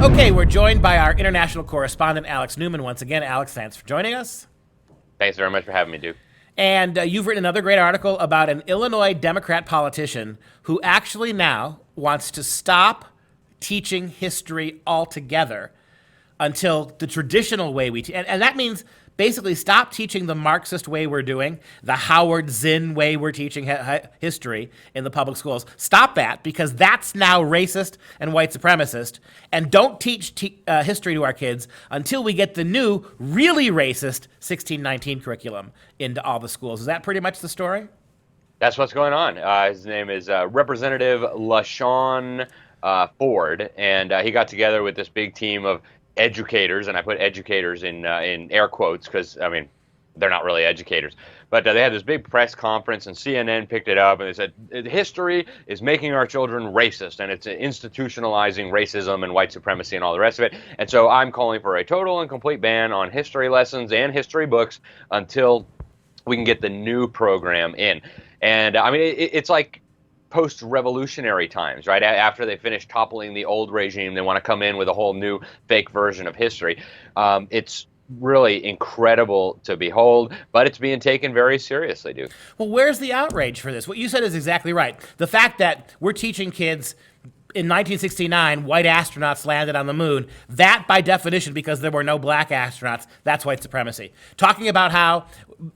Okay, we're joined by our international correspondent, Alex Newman. Once again, Alex, thanks for joining us. Thanks very much for having me, Duke. And you've written another great article about an Illinois Democrat politician who actually now wants to stop teaching history altogether until the traditional way we teach. And that means basically stop teaching the Marxist way we're doing, the Howard Zinn way we're teaching history in the public schools. Stop that, because that's now racist and white supremacist. And don't teach history to our kids until we get the new, really racist 1619 curriculum into all the schools. Is that pretty much the story? That's what's going on. His name is Representative LaShawn Ford, and he got together with this big team of educators, and I put educators in air quotes because, I mean, they're not really educators. But they had this big press conference, and CNN picked it up, and they said, history is making our children racist, and it's institutionalizing racism and white supremacy and all the rest of it. And so I'm calling for a total and complete ban on history lessons and history books until we can get the new program in. And, I mean, it's like post-revolutionary times, right? After they finish toppling the old regime, they want to come in with a whole new fake version of history. It's really incredible to behold, but it's being taken very seriously, dude. Well, where's the outrage for this? What you said is exactly right. The fact that we're teaching kids in 1969, white astronauts landed on the moon, that by definition, because there were no black astronauts, that's white supremacy. Talking about how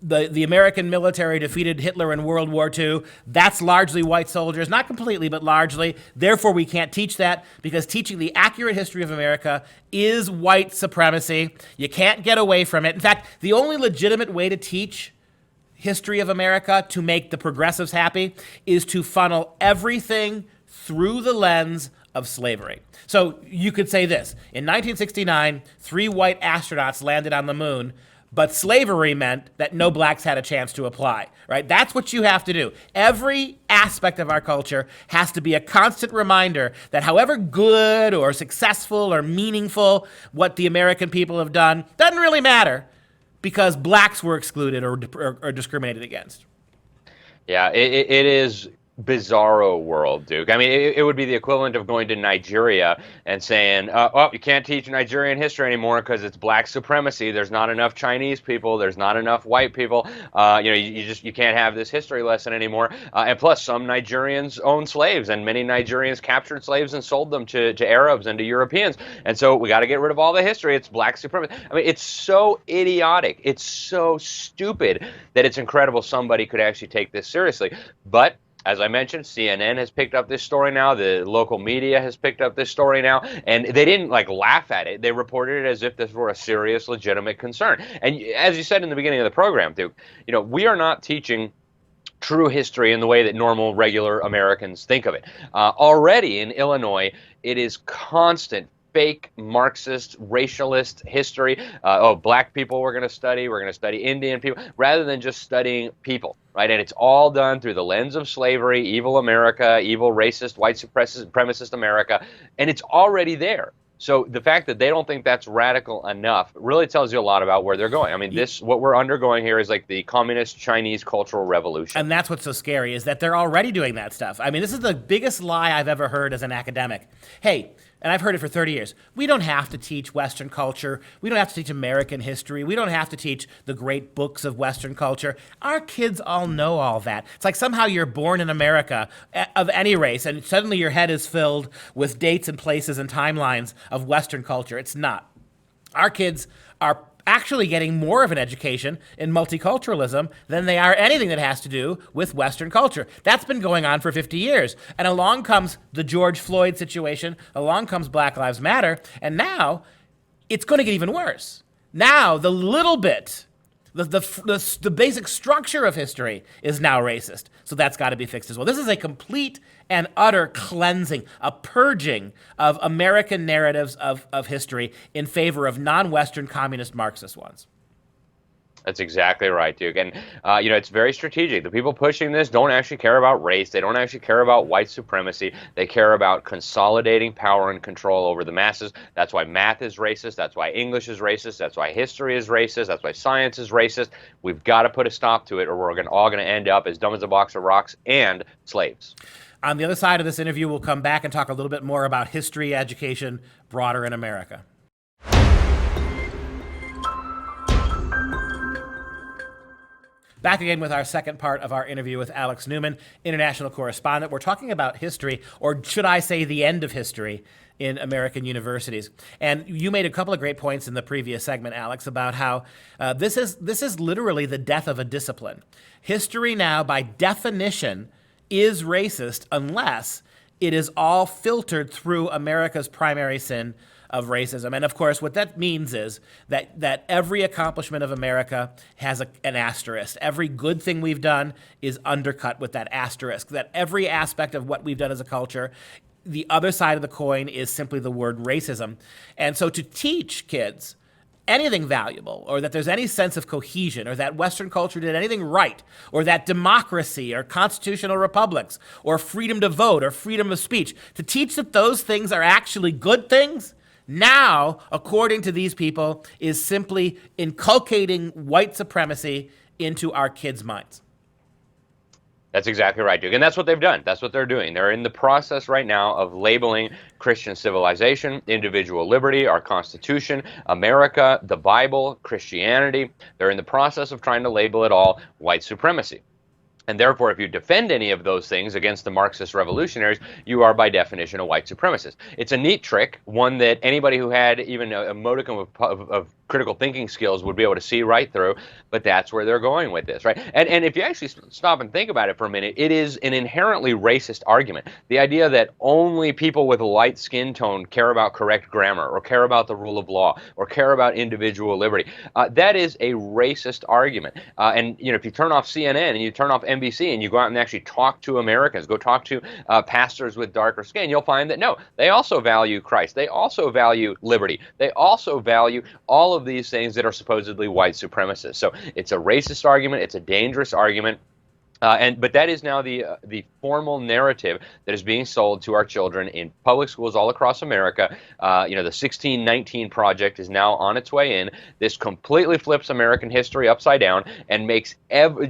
the American military defeated Hitler in World War II, that's largely white soldiers, not completely, but largely. Therefore, we can't teach that, because teaching the accurate history of America is white supremacy. You can't get away from it. In fact, the only legitimate way to teach history of America to make the progressives happy is to funnel everything through the lens of slavery. So you could say this: in 1969, 3 white astronauts landed on the moon, but slavery meant that no blacks had a chance to apply, right? That's what you have to do. Every aspect of our culture has to be a constant reminder that however good or successful or meaningful what the American people have done doesn't really matter, because blacks were excluded or discriminated against. Yeah, it is bizarro world, Duke. I mean, it would be the equivalent of going to Nigeria and saying, oh, you can't teach Nigerian history anymore because it's black supremacy. There's not enough Chinese people. There's not enough white people. You can't have this history lesson anymore. And plus, some Nigerians own slaves, and many Nigerians captured slaves and sold them to Arabs and to Europeans. And so we got to get rid of all the history. It's black supremacy. I mean, it's so idiotic. It's so stupid that it's incredible somebody could actually take this seriously. But as I mentioned, CNN has picked up this story now. The local media has picked up this story now, and they didn't laugh at it. They reported it as if this were a serious, legitimate concern. And as you said in the beginning of the program, Duke, we are not teaching true history in the way that normal, regular Americans think of it. Already in Illinois, it is constant fake Marxist, racialist history. Black people we're going to study Indian people, rather than just studying people, right? And it's all done through the lens of slavery, evil America, evil racist, white supremacist America, and it's already there. So the fact that they don't think that's radical enough really tells you a lot about where they're going. I mean, what we're undergoing here is like the communist Chinese cultural revolution. And that's what's so scary, is that they're already doing that stuff. I mean, this is the biggest lie I've ever heard as an academic. Hey, and I've heard it for 30 years. We don't have to teach Western culture. We don't have to teach American history. We don't have to teach the great books of Western culture. Our kids all know all that. It's like somehow you're born in America of any race, and suddenly your head is filled with dates and places and timelines of Western culture. It's not. Our kids are actually getting more of an education in multiculturalism than they are anything that has to do with Western culture. That's been going on for 50 years. And along comes the George Floyd situation, along comes Black Lives Matter, and now it's going to get even worse. Now the little bit, the basic structure of history is now racist. So that's got to be fixed as well. This is a complete and utter cleansing, a purging of American narratives of history in favor of non-Western communist Marxist ones. That's exactly right, Duke. And, it's very strategic. The people pushing this don't actually care about race. They don't actually care about white supremacy. They care about consolidating power and control over the masses. That's why math is racist. That's why English is racist. That's why history is racist. That's why science is racist. We've got to put a stop to it, or we're all going to end up as dumb as a box of rocks and slaves. On the other side of this interview, we'll come back and talk a little bit more about history education broader in America. Back again with our second part of our interview with Alex Newman, international correspondent. We're talking about history, or should I say the end of history, in American universities. And you made a couple of great points in the previous segment, Alex, about how this is literally the death of a discipline. History now, by definition, is racist unless it is all filtered through America's primary sin of racism. And of course, what that means is that every accomplishment of America has an asterisk. Every good thing we've done is undercut with that asterisk. That every aspect of what we've done as a culture, the other side of the coin is simply the word racism. And so to teach kids anything valuable, or that there's any sense of cohesion, or that Western culture did anything right, or that democracy or constitutional republics or freedom to vote or freedom of speech, to teach that those things are actually good things, now, according to these people, is simply inculcating white supremacy into our kids' minds. That's exactly right, Duke. And that's what they've done. That's what they're doing. They're in the process right now of labeling Christian civilization, individual liberty, our Constitution, America, the Bible, Christianity. They're in the process of trying to label it all white supremacy. And therefore, if you defend any of those things against the Marxist revolutionaries, you are by definition a white supremacist. It's a neat trick, one that anybody who had even a modicum of critical thinking skills would be able to see right through, but that's where they're going with this, right? And if you actually stop and think about it for a minute, it is an inherently racist argument. The idea that only people with a light skin tone care about correct grammar, or care about the rule of law, or care about individual liberty, that is a racist argument. And if you turn off CNN and you turn off NBC and you go out and actually talk to Americans, go talk to pastors with darker skin, you'll find that no, they also value Christ. They also value liberty. They also value all of these things that are supposedly white supremacists. So it's a racist argument. It's a dangerous argument. But that is now the formal narrative that is being sold to our children in public schools all across America. The 1619 Project is now on its way in. This completely flips American history upside down and makes,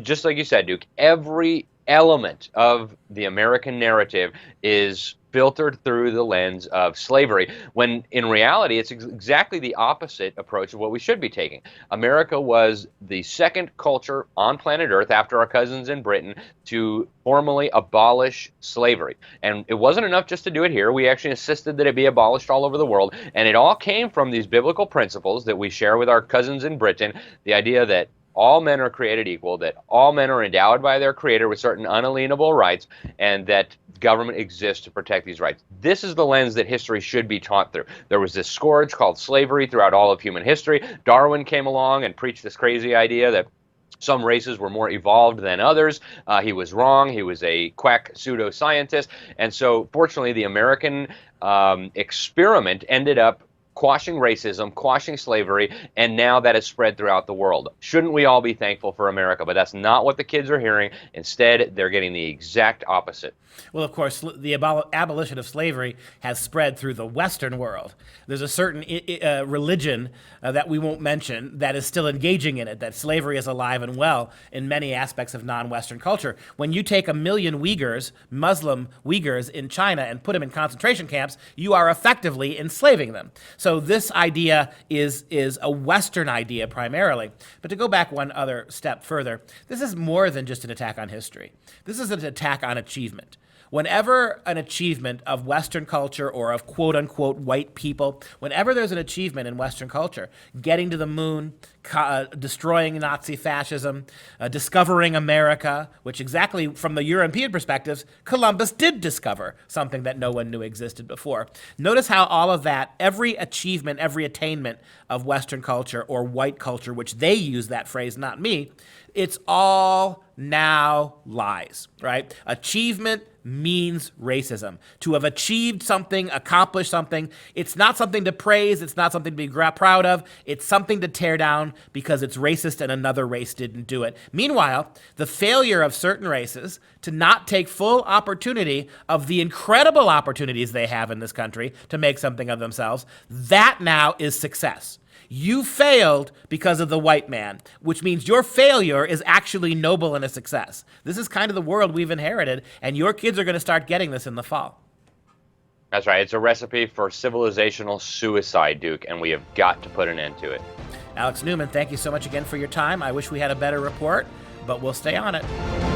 just like you said, Duke, every element of the American narrative is filtered through the lens of slavery, when in reality it's exactly the opposite approach of what we should be taking. America was the second culture on planet Earth after our cousins in Britain to formally abolish slavery. And it wasn't enough just to do it here. We actually insisted that it be abolished all over the world. And it all came from these biblical principles that we share with our cousins in Britain, the idea that all men are created equal, that all men are endowed by their Creator with certain unalienable rights, and that government exists to protect these rights. This is the lens that history should be taught through. There was this scourge called slavery throughout all of human history. Darwin came along and preached this crazy idea that some races were more evolved than others. He was wrong. He was a quack pseudoscientist. And so, fortunately, the American experiment ended up quashing racism, quashing slavery, and now that has spread throughout the world. Shouldn't we all be thankful for America? But that's not what the kids are hearing. Instead, they're getting the exact opposite. Well, of course, the abolition of slavery has spread through the Western world. There's a certain religion that we won't mention that is still engaging in it, that slavery is alive and well in many aspects of non-Western culture. When you take 1 million Uyghurs, Muslim Uyghurs in China, and put them in concentration camps, you are effectively enslaving them. So this idea is a Western idea primarily. But to go back one other step further, this is more than just an attack on history. This is an attack on achievement. Whenever an achievement of Western culture or of quote-unquote white people, whenever there's an achievement in Western culture, getting to the moon, destroying Nazi fascism, discovering America, which exactly from the European perspectives, Columbus did discover something that no one knew existed before. Notice how all of that, every achievement, every attainment of Western culture or white culture, which they use that phrase, not me, it's all now lies, right? Achievement means racism. To have achieved something, accomplished something, it's not something to praise, it's not something to be proud of, it's something to tear down because it's racist and another race didn't do it. Meanwhile, the failure of certain races to not take full opportunity of the incredible opportunities they have in this country to make something of themselves, that now is success. You failed because of the white man, which means your failure is actually noble and a success. This is kind of the world we've inherited, and your kids are going to start getting this in the fall. That's right. It's a recipe for civilizational suicide, Duke, and we have got to put an end to it. Alex Newman, thank you so much again for your time. I wish we had a better report, but we'll stay on it.